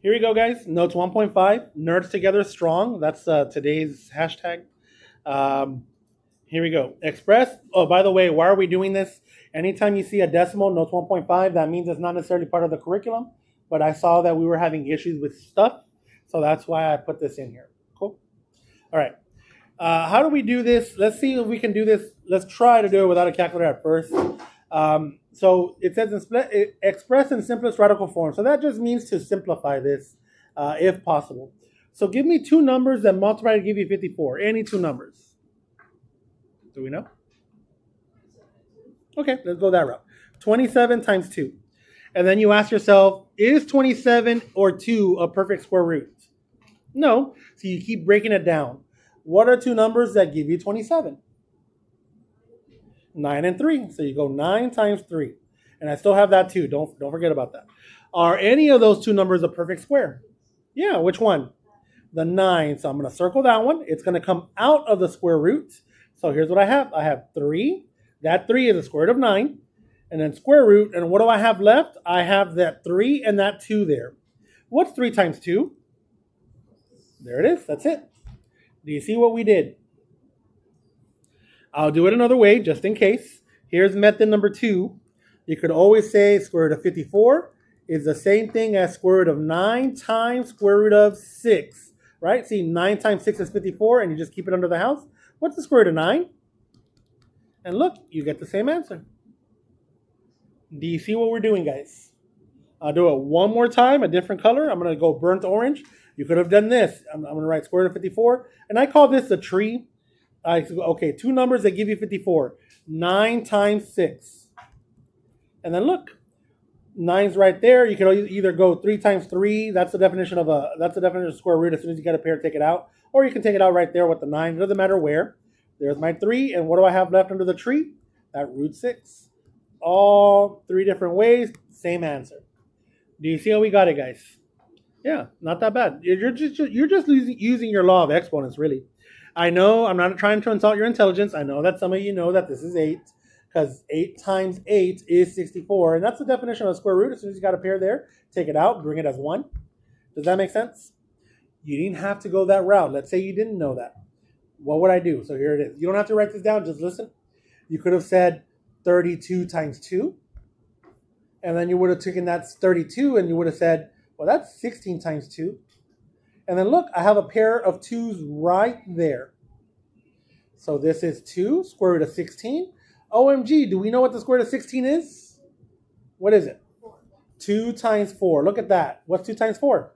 Here we go, guys. Notes 1.5. Nerds together strong. That's today's hashtag. Um, Here we go. Express. Oh, by the way, why are we doing this? Anytime you see a decimal, notes 1.5, that means it's not necessarily part of the curriculum. But I saw that we were having issues with stuff. So that's why I put this in here. Cool. All right. How do we do this? Let's see if we can do this. Let's try to do it without a calculator at first. So it says express in simplest radical form. So that just means to simplify this if possible. So give me two numbers that multiply to give you 54. Any two numbers. Do we know? Okay, let's go that route. 27 times 2. And then you ask yourself, is 27 or 2 a perfect square root? No. So you keep breaking it down. What are two numbers that give you 27? 9 and 3. So you go 9 times 3. And I still have that too. Don't forget about that. Are any of those two numbers a perfect square? Yeah, which one? The 9. So I'm going to circle that one. It's going to come out of the square root. So here's what I have. I have 3. That 3 is the square root of 9. And then square root. And what do I have left? I have that 3 and that 2 there. What's 3 times 2? There it is. That's it. Do you see what we did? I'll do it another way, just in case. Here's method number 2. You could always say square root of 54 is the same thing as square root of 9 times square root of 6. Right? See, 9 times 6 is 54, and you just keep it under the house. What's the square root of 9? And look, you get the same answer. Do you see what we're doing, guys? I'll do it one more time, a different color. I'm going to go burnt orange. You could have done this. I'm going to write square root of 54. And I call this a tree. Okay, two numbers that give you 54. 9 times 6. And then look, 9's right there. You can either go 3 times 3. That's the definition of square root. As soon as you get a pair, take it out. Or you can take it out right there with the 9. It doesn't matter where. There's my 3. And what do I have left under the tree? That root 6. All 3 different ways, same answer. Do you see how we got it, guys? Yeah, not that bad. You're just using your law of exponents, really. I know I'm not trying to insult your intelligence. I know that some of you know that this is 8, because 8 times 8 is 64. And that's the definition of a square root. As soon as you got a pair there, take it out, bring it as 1. Does that make sense? You didn't have to go that route. Let's say you didn't know that. What would I do? So here it is. You don't have to write this down. Just listen. You could have said 32 times 2. And then you would have taken that 32 and you would have said, well, that's 16 times 2. And then look, I have a pair of 2's right there. So this is 2, square root of 16. OMG, do we know what the square root of 16 is? What is it? 2 times 4. Look at that. What's 2 times 4?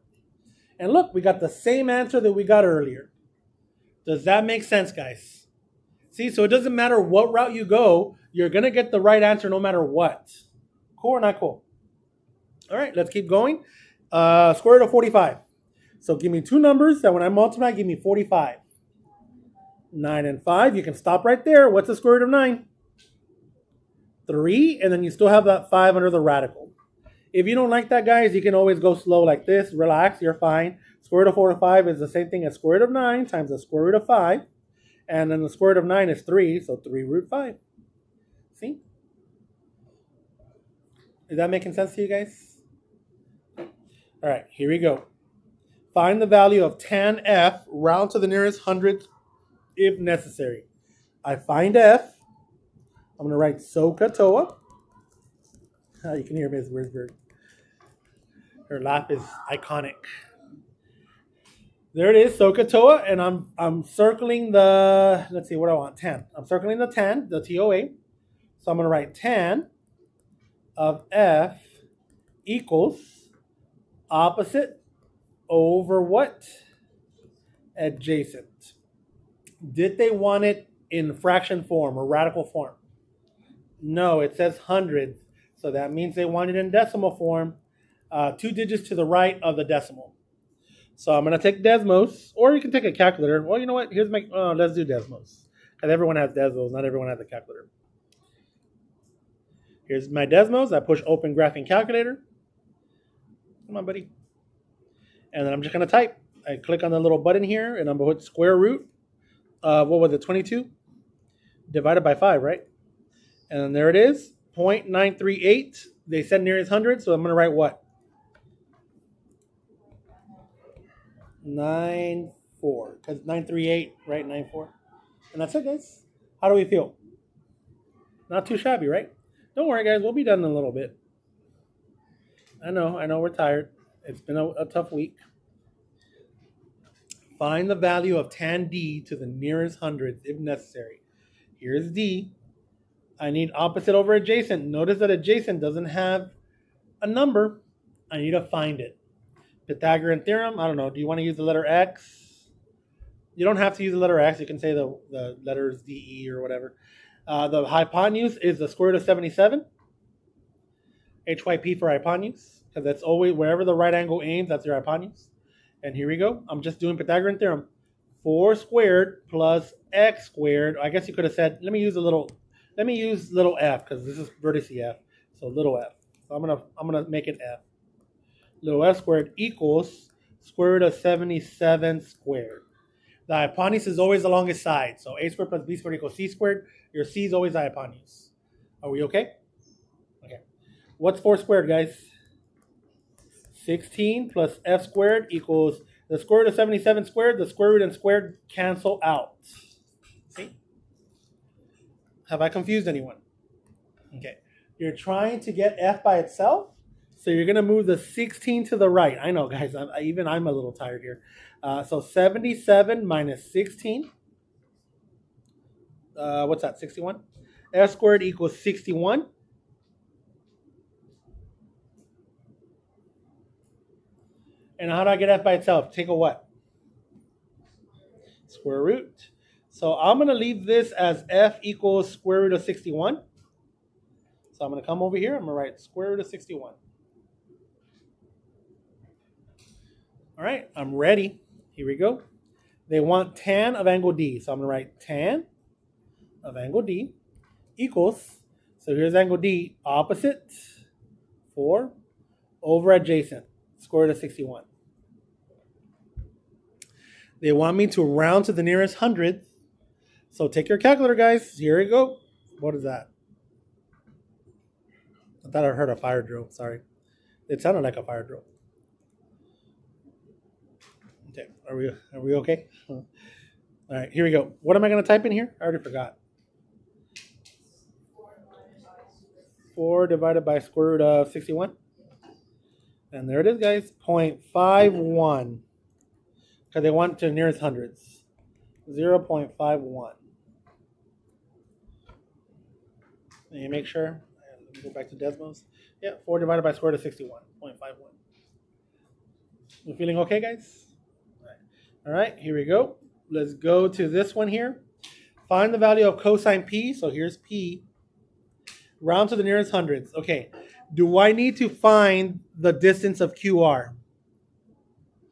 And look, we got the same answer that we got earlier. Does that make sense, guys? See, so it doesn't matter what route you go, you're going to get the right answer no matter what. Cool or not cool? All right, let's keep going. Square root of 45. So give me two numbers that when I multiply, give me 45. 9 and 5. You can stop right there. What's the square root of 9? 3. And then you still have that 5 under the radical. If you don't like that, guys, you can always go slow like this. Relax. You're fine. Square root of 45 is the same thing as square root of 9 times the square root of 5. And then the square root of 9 is 3. So 3 root 5. See? Is that making sense to you guys? All right, here we go. Find the value of tan f, round to the nearest hundredth if necessary. I find f. I'm going to write SOHCAHTOA. You can hear Ms. Wurzburg. Her laugh is iconic. There it is, SOHCAHTOA, and I'm circling the, let's see, what do I want? Tan. I'm circling the tan, the TOA. So I'm going to write tan of f equals opposite over what? Adjacent. Did they want it in fraction form or radical form? No, it says hundredths. So that means they want it in decimal form. 2 digits to the right of the decimal. So I'm going to take Desmos, or you can take a calculator. Well, you know what? Here's my, let's do Desmos. Because everyone has Desmos, not everyone has a calculator. Here's my Desmos. I push open graphing calculator. Come on, buddy. And then I'm just going to type. I click on the little button here, and I'm going to put square root. What was it, 22? Divided by 5, right? And then there it is, 0.938. They said nearest 100, so I'm going to write what? 9-4. Because 938, right? 9-4. And that's it, guys. How do we feel? Not too shabby, right? Don't worry, guys. We'll be done in a little bit. I know we're tired. It's been a tough week. Find the value of tan D to the nearest hundredth if necessary. Here's D. I need opposite over adjacent. Notice that adjacent doesn't have a number. I need to find it. Pythagorean theorem. I don't know. Do you want to use the letter X? You don't have to use the letter X. You can say the letters D, E, or whatever. The hypotenuse is the square root of 77. HYP for hypotenuse. Because that's always, wherever the right angle aims, that's your hypotenuse. And here we go. I'm just doing Pythagorean theorem. 4 squared plus x squared. I guess you could have said, let me use little f because this is vertex f. So little f. So I'm gonna make it f. Little f squared equals square root of 77 squared. The hypotenuse is always the longest side. So a squared plus b squared equals c squared. Your c is always the hypotenuse. Are we okay? Okay. What's 4 squared, guys? 16 plus f squared equals the square root of 77 squared. The square root and squared cancel out. See? Have I confused anyone? Okay. You're trying to get f by itself, so you're going to move the 16 to the right. I know, guys. I'm a little tired here. So 77 minus 16. What's that? 61? F squared equals 61. And how do I get f by itself? Take a what? Square root. So I'm going to leave this as f equals square root of 61. So I'm going to come over here. I'm going to write square root of 61. All right, I'm ready. Here we go. They want tan of angle D. So I'm going to write tan of angle D equals, so here's angle D, opposite 4 over adjacent, square root of 61. They want me to round to the nearest hundredth. So take your calculator, guys. Here you go. What is that? I thought I heard a fire drill. Sorry. It sounded like a fire drill. Okay. Are we okay? All right, here we go. What am I going to type in here? I already forgot. 4 divided by square root of 61. And there it is, guys. 0.51. Because they want to the nearest hundreds. 0.51. And you make sure. Let me go back to Desmos. Yeah, 4 divided by square root of 61. 0.51. You feeling okay, guys? All right, here we go. Let's go to this one here. Find the value of cosine P. So here's P. Round to the nearest hundreds. Okay. Do I need to find the distance of QR?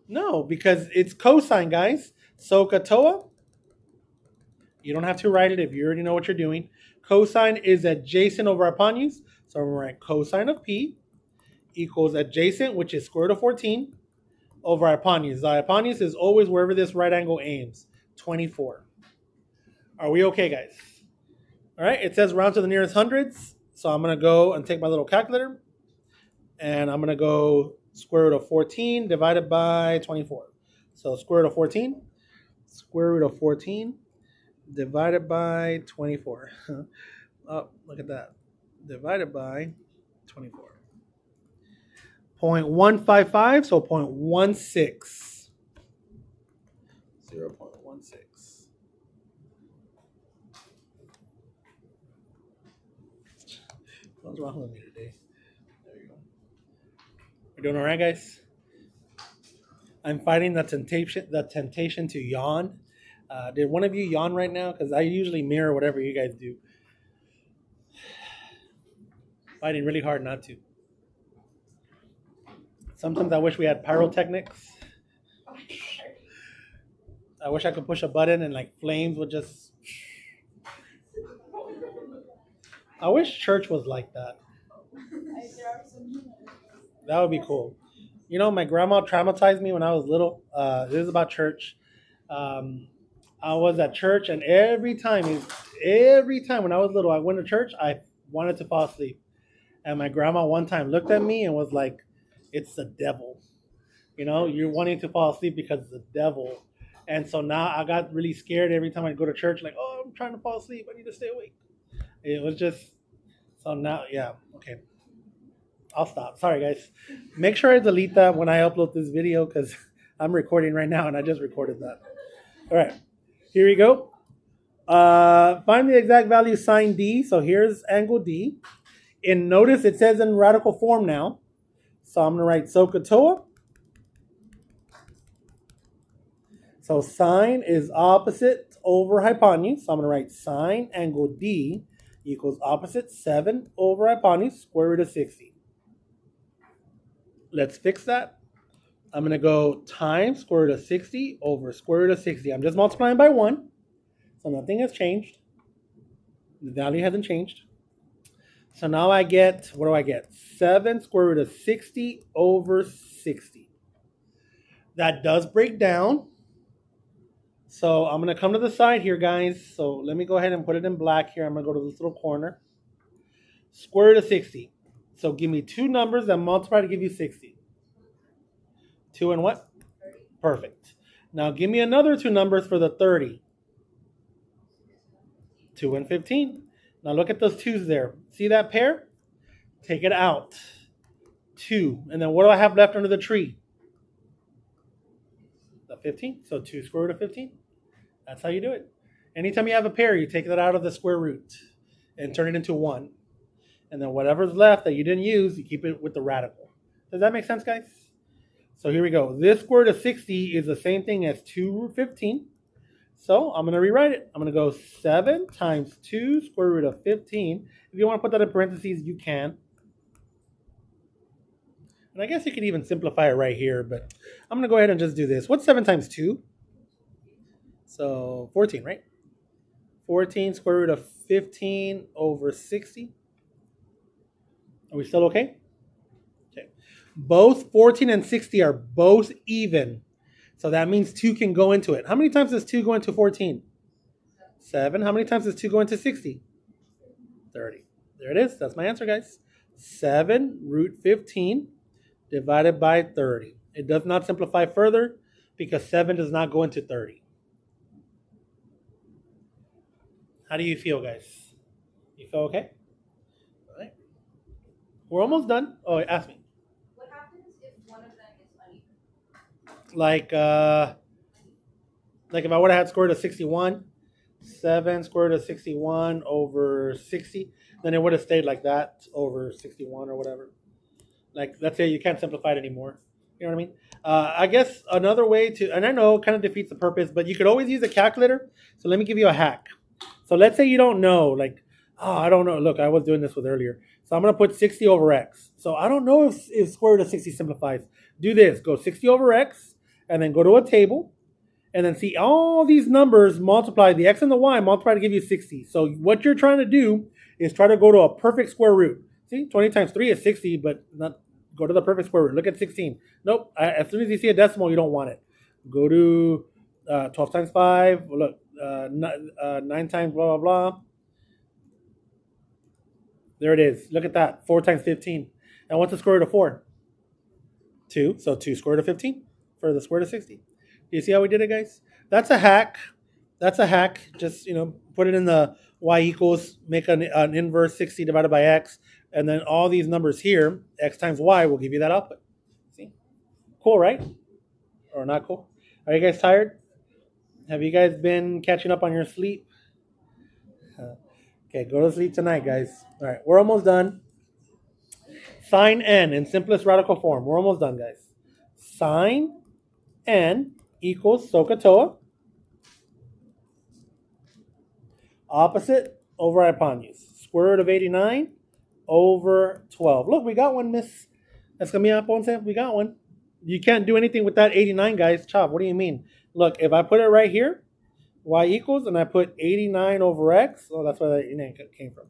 No, because it's cosine, guys. So katoa, you don't have to write it if you already know what you're doing. Cosine is adjacent over hypotenuse. So I'm going to write cosine of P equals adjacent, which is square root of 14, over hypotenuse. The hypotenuse is always wherever this right angle aims, 24. Are we okay, guys? All right, it says round to the nearest hundreds. So I'm going to go and take my little calculator. And I'm going to go square root of 14 divided by 24. So square root of 14. Square root of 14 divided by 24. Oh, look at that. Divided by 24. 0.155, so 0.16. 0.16. What's wrong with me today? There you go. We're doing all right, guys? I'm fighting the temptation to yawn. Did one of you yawn right now? Because I usually mirror whatever you guys do. Fighting really hard not to. Sometimes I wish we had pyrotechnics. I wish I could push a button and like flames would just... I wish church was like that. That would be cool. You know, my grandma traumatized me when I was little. This is about church. I was at church, and every time when I was little, I went to church, I wanted to fall asleep. And my grandma one time looked at me and was like, "It's the devil." You know, you're wanting to fall asleep because it's the devil. And so now I got really scared every time I go to church, like, oh, I'm trying to fall asleep. I need to stay awake. It was just, so now, yeah, okay. I'll stop. Sorry, guys. Make sure I delete that when I upload this video because I'm recording right now and I just recorded that. All right, here we go. Find the exact value sine D. So here's angle D. And notice it says in radical form now. So I'm going to write SOHCAHTOA. So sine is opposite over hypotenuse. So I'm going to write sine angle D equals opposite 7 over hypotenuse, square root of 60. Let's fix that. I'm going to go times square root of 60 over square root of 60. I'm just multiplying by 1. So nothing has changed. The value hasn't changed. So now I get, what do I get? 7 square root of 60 over 60. That does break down. So I'm going to come to the side here, guys. So let me go ahead and put it in black here. I'm going to go to this little corner. Square root of 60. So give me two numbers that multiply to give you 60. 2 and what? 30. Perfect. Now give me another two numbers for the 30. 2 and 15. Now look at those 2's there. See that pair? Take it out. 2. And then what do I have left under the tree? The 15. So 2 square root of 15. That's how you do it. Anytime you have a pair, you take that out of the square root and turn it into 1. And then whatever's left that you didn't use, you keep it with the radical. Does that make sense, guys? So here we go. This square root of 60 is the same thing as 2 root 15. So I'm going to rewrite it. I'm going to go 7 times 2 square root of 15. If you want to put that in parentheses, you can. And I guess you could even simplify it right here, but I'm going to go ahead and just do this. What's 7 times 2? So 14, right? 14 square root of 15 over 60. Are we still okay? Okay. Both 14 and 60 are both even. So that means 2 can go into it. How many times does 2 go into 14? 7. How many times does 2 go into 60? 30. There it is. That's my answer, guys. 7 root 15 divided by 30. It does not simplify further because 7 does not go into 30. How do you feel, guys? You feel okay? All right. We're almost done. Oh, ask me. What happens if one of them is uneven? Like if I would have had square root of 61, 7 square root of 61 over 60, then it would have stayed like that over 61 or whatever. Like, let's say you can't simplify it anymore. You know what I mean? I guess another way to, and I know it kind of defeats the purpose, but you could always use a calculator. So let me give you a hack. So let's say you don't know, like, oh, I don't know. Look, I was doing this with earlier. So I'm going to put 60 over x. So I don't know if square root of 60 simplifies. Do this. Go 60 over x, and then go to a table, and then see all these numbers multiply, the x and the y multiply to give you 60. So what you're trying to do is try to go to a perfect square root. See, 20 times 3 is 60, but not go to the perfect square root. Look at 16. Nope. As soon as you see a decimal, you don't want it. Go to 12 times 5. Look, 9 times blah, blah, blah. There it is. Look at that. 4 times 15. And what's the square root of 4? 2. So 2 square root of 15 for the square root of 60. Do you see how we did it, guys? That's a hack. That's a hack. Just, put it in the y equals, make an inverse 60 divided by x, and then all these numbers here, x times y, will give you that output. See? Cool, right? Or not cool? Are you guys tired? Have you guys been catching up on your sleep? Okay, go to sleep tonight, guys. All right, we're almost done. Sine n in simplest radical form. We're almost done, guys. Sine n equals SOHCAHTOA. Opposite over hypotenuse. Square root of 89 over 12. Look, we got one, Miss Escamilla Ponce. We got one. You can't do anything with that 89, guys. Chop, what do you mean? Look, if I put it right here, y equals, and I put 89 over x. Oh, that's where that 89 came from.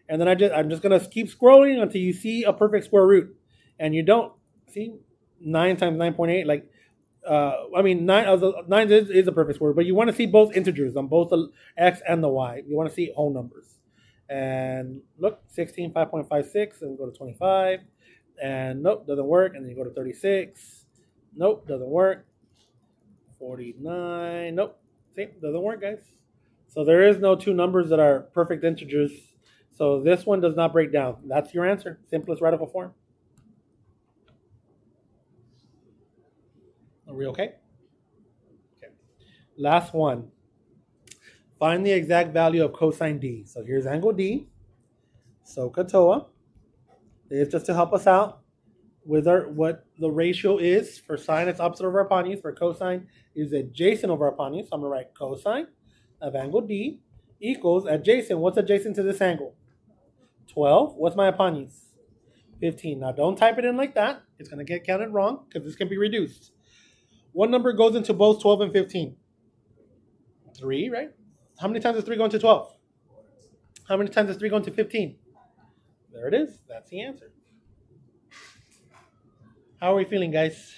And then I'm just going to keep scrolling until you see a perfect square root. And you don't. See? 9 times 9.8. Like, 9 is a perfect square root. But you want to see both integers on both the x and the y. You want to see whole numbers. And look, 16, 5.56. And go to 25. And nope, doesn't work. And then you go to 36. Nope, doesn't work. 49. Nope. See, doesn't work, guys. So there is no two numbers that are perfect integers. So this one does not break down. That's your answer. Simplest radical form. Are we okay? Okay. Last one. Find the exact value of cosine D. So here's angle D. So Katoa is just to help us out with what the ratio is for sine. It's opposite over hypotenuse. For cosine is adjacent over hypotenuse. So I'm going to write cosine of angle D equals adjacent. What's adjacent to this angle? 12. What's my hypotenuse? 15. Now don't type it in like that. It's going to get counted wrong because this can be reduced. What number goes into both 12 and 15? 3, right? How many times does 3 go into 12? How many times does 3 go into 15? There it is. That's the answer. How are we feeling, guys?